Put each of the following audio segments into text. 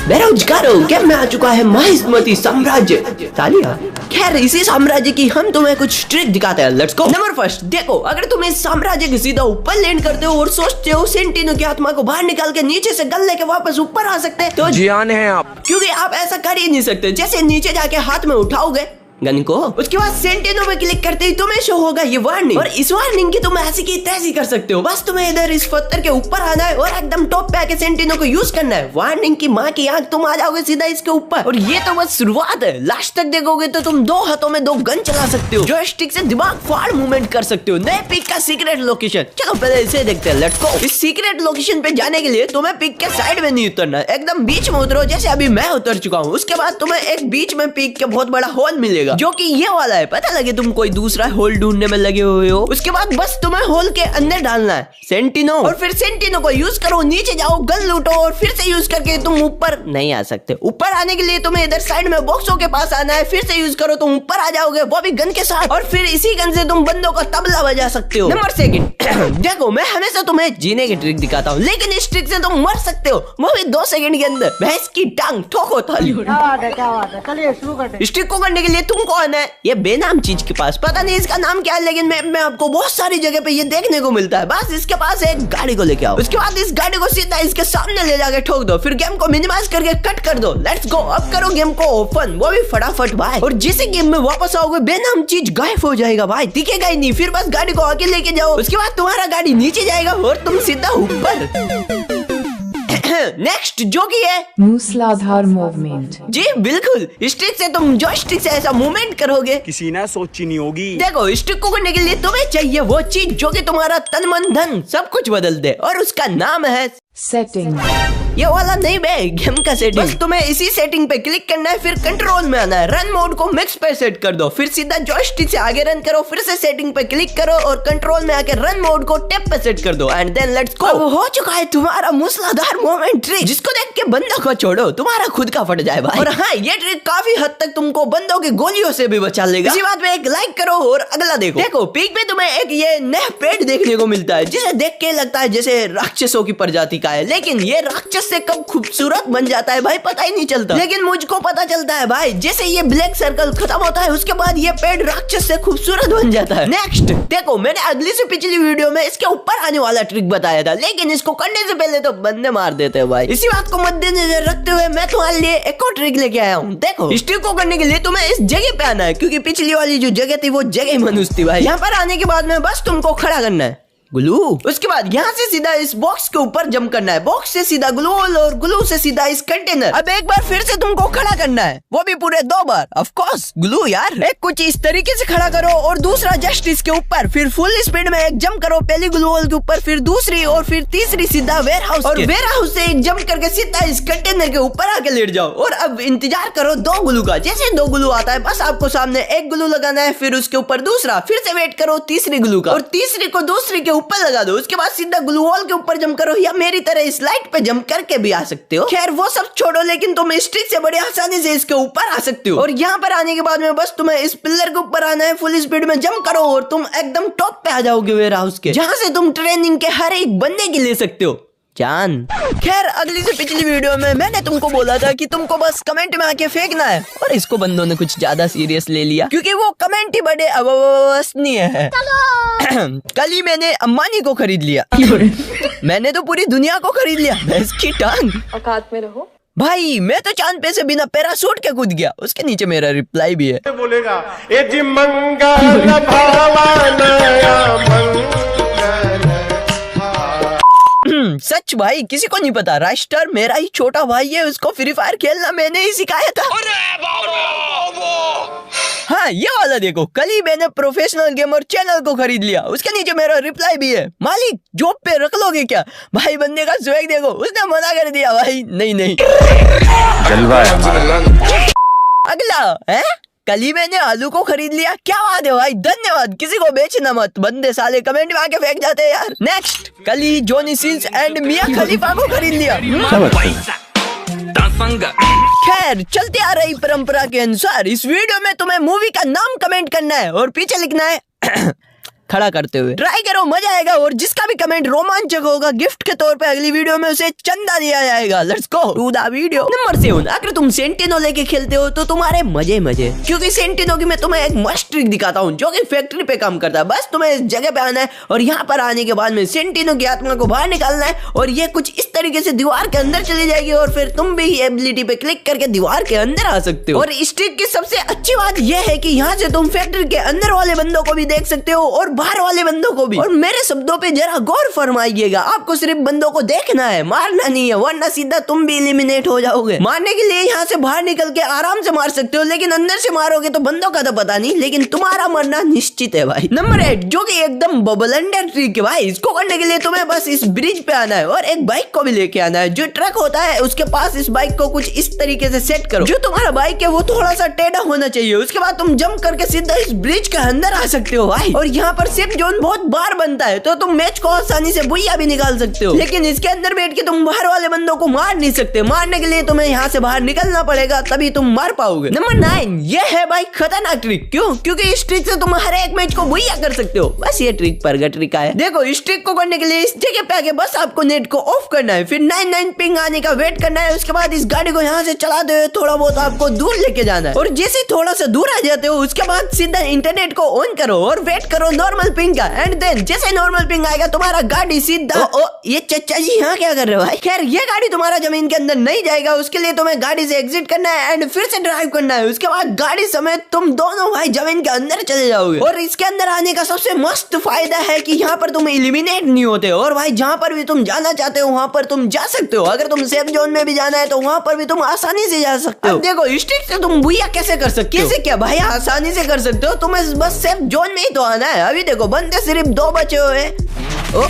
बेरोजगारों, गेम में आ चुका है महिष्मती साम्राज्य। तालियां। खैर इसी साम्राज्य की हम तुम्हें कुछ ट्रिक दिखाते हैं। Let's go. नंबर फर्स्ट, देखो अगर तुम इस साम्राज्य के सीधा ऊपर लैंड करते हो और सोचते हो सेंटिनो की आत्मा को बाहर निकाल के नीचे से गल लेके वापस ऊपर आ सकते हैं, तो जियान है आप, क्योंकि आप ऐसा कर ही नहीं सकते। जैसे नीचे जाके हाथ में उठाओगे गन को, उसके बाद सेंटिनो में क्लिक करते ही तुम्हें शो होगा ये वार्निंग, और इस वार्निंग की तुम ऐसी की तैसी कर सकते हो। बस तुम्हें इधर इस पत्थर के ऊपर आना है और एकदम टॉप पे आके सेंटिनो को यूज करना है। वार्निंग की माँ की आंख, तुम आ जाओगे सीधा इसके ऊपर। और ये तो बस शुरुआत है, लास्ट तक देखोगे तो तुम 2 हाथों में 2 गन चला सकते हो, जॉयस्टिक से दिमाग फाड़ मूवमेंट कर सकते हो। नए पिक का सीक्रेट लोकेशन, चलो पहले इसे देखते हैं। Let's go. इस सीक्रेट लोकेशन पे जाने के लिए तुम्हें पिक के साइड में नहीं उतरना, एकदम बीच में उतरो, जैसे अभी मैं उतर चुका हूँ। उसके बाद तुम्हें एक बीच में पिक के बहुत बड़ा होल मिलेगा, जो कि ये वाला है। पता लगे तुम कोई दूसरा होल ढूंढने में लगे हुए हो। उसके बाद बस तुम्हें होल के अंदर डालना है सेंटिनो, और फिर सेंटिनो को यूज करो, नीचे जाओ, गन लूटो, और फिर से यूज करके तुम ऊपर नहीं आ सकते। ऊपर आने के लिए तुम्हें इधर साइड में बॉक्सों के पास आना है, फिर से यूज करो, तुम ऊपर आ जाओगे, वो भी गन के साथ। और फिर इसी गन से तुम बंदों का तबला बजा सकते हो। नंबर सेकंड, देखो मैं हमेशा तुम्हें जीने की ट्रिक दिखाता हूँ, लेकिन इस ट्रिक से तुम मर सकते हो, वो भी 2 सेकंड के अंदर। भैंस की टांग ठोको थाली। क्या बात है, चलिए शुरू करते हैं। इस ट्रिक को करने के लिए तुमको आना है ये बेनाम चीज के पास, पता नहीं इसका नाम क्या है, लेकिन मैप में आपको बहुत सारी जगह पे ये देखने को मिलता है। बस इसके पास एक गाड़ी को लेके आओ, उसके बाद इस गाड़ी को सीधा इसके सामने ले जाके ठोक दो, फिर गेम को मिनिमाइज करके कट कर दो। Let's go. अब करो गेम को ओपन, वो भी फटाफट भाई। और जिसे गेम में वापस आओगे बेनाम चीज गायब हो जाएगा भाई, दिखेगा ही नहीं। फिर बस गाड़ी को आगे लेके जाओ, उसके बाद तुम्हारा गाड़ी नीचे जाएगा और तुम सीधा ऊपर। नेक्स्ट जो की है मूसलाधार मूवमेंट। जी बिल्कुल, स्टिक से तुम जॉयस्टिक से ऐसा मूवमेंट करोगे किसी ने सोची नहीं होगी। देखो स्टिक को करने के लिए तुम्हें चाहिए वो चीज जो कि तुम्हारा तन मन धन सब कुछ बदल दे, और उसका नाम है सेटिंग। ये वाला नहीं बे, गेम का सेटिंग। बस तुम्हें इसी सेटिंग पे क्लिक करना है, फिर कंट्रोल में आना है, रन मोड को मिक्स पे सेट कर दो, फिर सीधा जॉयस्टिक से आगे रन करो, फिर से सेटिंग पे क्लिक करो और कंट्रोल में आके रन मोड को टैप पे सेट कर दो, एंड देन लेट्स गो। अब हो चुका है तुम्हारा मूसलाधार मूवमेंट ट्रिक, जिसको देख के बंदों को छोड़ो तुम्हारा खुद का फट जाए भाई। और हाँ, ये ट्रिक काफी हद तक तुमको बंदों की गोलियों से भी बचा लेगा। इसी बात पे एक लाइक करो और अगला देखो। देखो पिक में तुम्हें एक ये नया पेड़ देखने को मिलता है, जिसे देख के लगता है जैसे राक्षसों की प्रजाति का है, लेकिन ये राक्षस से कब खूबसूरत बन जाता है भाई पता ही नहीं चलता। लेकिन मुझको पता चलता है भाई, जैसे ये ब्लैक सर्कल खत्म होता है उसके बाद ये पेड़ राक्षस से खूबसूरत बन जाता है। नेक्स्ट देखो, मैंने अगली से पिछली वीडियो में इसके ऊपर आने वाला ट्रिक बताया था, लेकिन इसको करने से पहले तो बंदे मार देते हैं भाई। इसी बात को मद्देनजर रखते हुए मैं तुम्हारे लिए एक और ट्रिक लेके आया हूँ। देखो इस ट्रिक को करने के लिए तुम्हें इस जगह पे आना है, क्योंकि पिछली वाली जो जगह थी वो जगह ही मनुष्य थी भाई। यहाँ पर आने के बाद में बस तुमको खड़ा करना है ग्लू, उसके बाद यहाँ से सीधा इस बॉक्स के ऊपर जंप करना है, बॉक्स से सीधा ग्लू और ग्लू से सीधा इस कंटेनर। अब एक बार फिर से तुमको खड़ा करना है, वो भी पूरे 2 बार। ऑफ कोर्स ग्लू यार। एक कुछ इस तरीके से खड़ा करो और दूसरा जस्ट इसके ऊपर, फिर फुल स्पीड में एक जंप करो पहली ग्लू वॉल के ऊपर, फिर दूसरी और फिर तीसरी सीधा वेयर हाउस, और वेयर हाउस से एक जंप करके सीधा इस कंटेनर के ऊपर आके लेट जाओ। और अब इंतजार करो 2 ग्लू का। जैसे 2 ग्लू आता है बस आपको सामने एक ग्लू लगाना है, फिर उसके ऊपर दूसरा, फिर से वेट करो तीसरी ग्लू का, और तीसरी को दूसरी के ऊपर लगा दो। उसके बाद सीधा ग्लू वॉल के ऊपर जंप करो, या मेरी तरह स्लाइड पे जंप करके भी आ सकते हो। खैर वो सब छोड़ो, लेकिन तुम स्टिक से बड़ी आसानी से इसके ऊपर आ सकते हो। और यहाँ पर आने के बाद में बस तुम्हें इस पिलर के ऊपर आना है, फुल स्पीड में जंप करो और तुम एकदम टॉप पे आ जाओगे वेयर हाउस के, जहाँ से तुम ट्रेनिंग के हर एक बंदे की ले सकते हो जान। खैर अगली से पिछली वीडियो में मैंने तुमको बोला था कि तुमको बस कमेंट में आके फेंकना है, और इसको बंदों ने कुछ ज्यादा सीरियस ले लिया, क्योंकि वो कमेंट ही बड़े अविश्वसनीय है। कल ही मैंने अम्बानी को खरीद लिया। मैंने तो पूरी दुनिया को खरीद लिया, भैंस की टांग। औकात में रहो भाई, मैं तो चांद पे से बिना पैराशूट के कूद गया। उसके नीचे मेरा रिप्लाई भी है, बोलेगा सच भाई, किसी को नहीं पता, राइस्टर मेरा ही छोटा भाई है, उसको फ्री फायर खेलना मैंने ही सिखाया था। हाँ ये वाला देखो, कल ही मैंने प्रोफेशनल गेमर चैनल को खरीद लिया। उसके नीचे मेरा रिप्लाई भी है, मालिक जॉब पे रख लोगे क्या? भाई बंदे का स्वैग देखो, उसने मना कर दिया भाई, नहीं जलवा है। अगला है, कल ही मैंने आलू को खरीद लिया। क्या बात है भाई, धन्यवाद। किसी को बेचना मत, बंदे साले कमेंट में आके फेंक जाते हैं यार। नेक्स्ट, कल ही जॉनी सीन्स एंड मिया खलीफा को खरीद लिया। खैर चलते आ रही परंपरा के अनुसार इस वीडियो में तुम्हें मूवी का नाम कमेंट करना है और पीछे लिखना है खड़ा करते हुए। ट्राई करो, मजा आएगा और जिसका भी कमेंट रोमांचक होगा गिफ्ट के तौर पे अगली वीडियो में उसे चंदा दिया जाएगा। Let's go to the video. Number 7, अगर तुम सेंटिनो लेके खेलते हो तो तुम्हारे मजे मजे, क्योंकि सेंटिनो की मैं तुम्हें एक मस्त ट्रिक दिखाता हूँ जो कि फैक्ट्री पे काम करता है। बस तुम्हें इस जगह पे आना है और यहाँ पर आने के बाद में सेंटिनो की आत्मा को बाहर निकालना है और ये कुछ इस तरीके से दीवार के अंदर चली जाएगी और फिर तुम भी एबिलिटी पे क्लिक करके दीवार के अंदर आ सकते हो। और इस ट्रिक की सबसे अच्छी बात यह है कि यहाँ से तुम फैक्ट्री के अंदर वाले बंदों को भी देख सकते हो और बाहर वाले बंदों को भी। और मेरे शब्दों पे जरा गौर फरमाइएगा, आपको सिर्फ बंदों को देखना है, मारना नहीं है, वरना सीधा तुम भी एलिमिनेट हो जाओगे। मारने के लिए यहाँ से बाहर निकल के आराम से मार सकते हो, लेकिन अंदर से मारोगे तो बंदों का तो पता नहीं, लेकिन तुम्हारा मरना निश्चित है भाई। नंबर 8, जो कि एकदम बबल अंडर ट्रिक है भाई। इसको करने के लिए तुम्हें बस इस ब्रिज पे आना है और एक बाइक को भी लेके आना है। जो ट्रक होता है उसके पास इस बाइक को कुछ इस तरीके से सेट करो, जो तुम्हारा बाइक है वो थोड़ा सा टेढ़ा होना चाहिए। उसके बाद तुम जंप करके सीधा इस ब्रिज के अंदर आ सकते हो भाई। और यहाँ पर सेफ जोन बहुत बार बनता है तो तुम मैच को आसानी से बुइया भी निकाल सकते हो, लेकिन इसके अंदर बैठ के तुम बाहर वाले बंदों को मार नहीं सकते। मारने के लिए तुम्हें यहाँ से बाहर निकलना पड़ेगा, तभी तुम मार पाओगे। नंबर 9, ये है भाई खतरनाक ट्रिक। क्यों? क्योंकि इस ट्रिक से तुम हर एक मैच को बुइया कर सकते हो। बस ये ट्रिक प्रगट ट्रिक है। देखो, इस ट्रिक को करने के लिए इस जगह पे आके बस आपको नेट को ऑफ करना है, फिर 99 पिंग आने का वेट करना है। उसके बाद इस गाड़ी को यहाँ से चलाते हुए थोड़ा बहुत आपको दूर लेके जाना है और जैसे थोड़ा सा दूर आ जाते हो उसके बाद सीधा इंटरनेट को ऑन करो और वेट करो नॉर्मल पिंग का। एंड देन जैसे नॉर्मल पिंग आएगा तुम्हारा गाड़ी सीधा ये चचा जी यहाँ क्या कर रहे हो भाई? खैर, ये गाड़ी तुम्हारा जमीन के अंदर नहीं जाएगा, उसके लिए तुम्हें गाड़ी से एग्जिट करना है एंड फिर से ड्राइव करना है। उसके बाद गाड़ी समेत तुम दोनों भाई जमीन के अंदर चले जाओगे। और इसके अंदर आने का सबसे मस्त फायदा है कि यहाँ पर तुम एलिमिनेट नहीं होते और भाई जहाँ पर भी तुम जाना चाहते हो वहाँ पर तुम जा सकते हो। अगर तुम सेफ जोन में भी जाना है तो वहाँ पर भी तुम आसानी से जा सकते हो। देखो, इस ट्रिक से तुम बुइया कैसे कर सकते हो? कैसे क्या भाई? आसानी से कर सकते हो, तुम्हें बस सेफ जोन में ही तो आना है। अभी देखो, बंदे सिर्फ 2 बचे हुए। ओ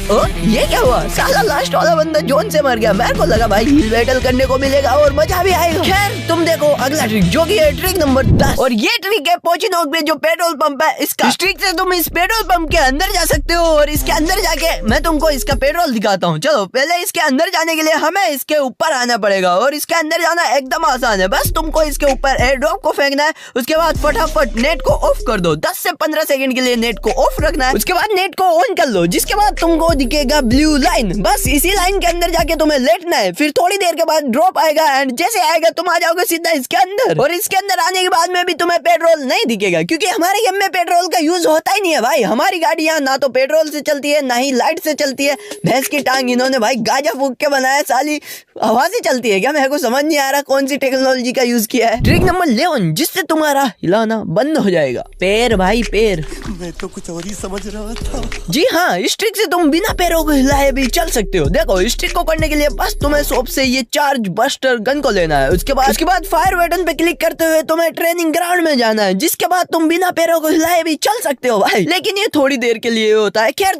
ये क्या हुआ? साला लास्ट वाला बंदा जोन से मर गया। मेरे को लगा भाई हिल बैटल करने को मिलेगा और मजा भी आएगा। खैर, तुम देखो अगला ट्रिक, जो कि है ट्रिक नंबर 10 और ये ट्रिक है पोचिनोक में जो पेट्रोल पंप है इसका। इस ट्रिक से तुम इस पेट्रोल पंप के अंदर जा सकते हो और इसके अंदर जाके मैं तुमको इसका पेट्रोल दिखाता हूँ। चलो, पहले इसके अंदर जाने के लिए हमें इसके ऊपर आना पड़ेगा और इसके अंदर जाना एकदम आसान है। बस तुमको इसके ऊपर एयर ड्रॉप को फेंकना है। उसके बाद फटाफट नेट को ऑफ कर दो। 10 से 15 सेकंड के लिए नेट को ऑफ रखना है। उसके बाद नेट को ऑन कर लो, जिसके बाद तुमको दिखेगा ब्लू लाइन। बस इसी लाइन के अंदर जाके तुम्हें लेटना है। फिर थोड़ी देर के बाद ड्रॉप आएगा एंड जैसे आएगा तुम आ जाओगे सीधा इसके अंदर। और इसके अंदर आने के बाद में भी तुम्हें पेट्रोल नहीं दिखेगा, क्योंकि हमारे गेम में पेट्रोल का यूज होता ही नहीं है भाई। हमारी गाड़ी यहाँ ना तो पेट्रोल से चलती है ना ही लाइट से चलती है। भैंस की टांग इन्होंने भाई गाजा फूक के बनाया, साली हवा से चलती है क्या? मेरे को समझ नहीं आ रहा कौन सी टेक्नोलॉजी का यूज किया है। ट्रिक नंबर 11, जिससे तुम्हारा हिलाना बंद हो जाएगा। पैर भाई, पैर। मैं तो कुछ और ही समझ रहा था। जी हाँ, इस ट्रिक से तुम बिना पैरों को हिलाए भी चल सकते हो। देखो, इस ट्रिक को करने के लिए बस तुम्हें शॉप से ये चार्ज बस्टर गन को लेना है। उसके बाद फायर बटन पे क्लिक करते हुए तुम्हें ट्रेनिंग ग्राउंड में जाना है, जिसके बाद तुम बिना पैरों को हिलाए भी चल सकते हो भाई। लेकिन ये थोड़ी देर के लिए होता है। खैर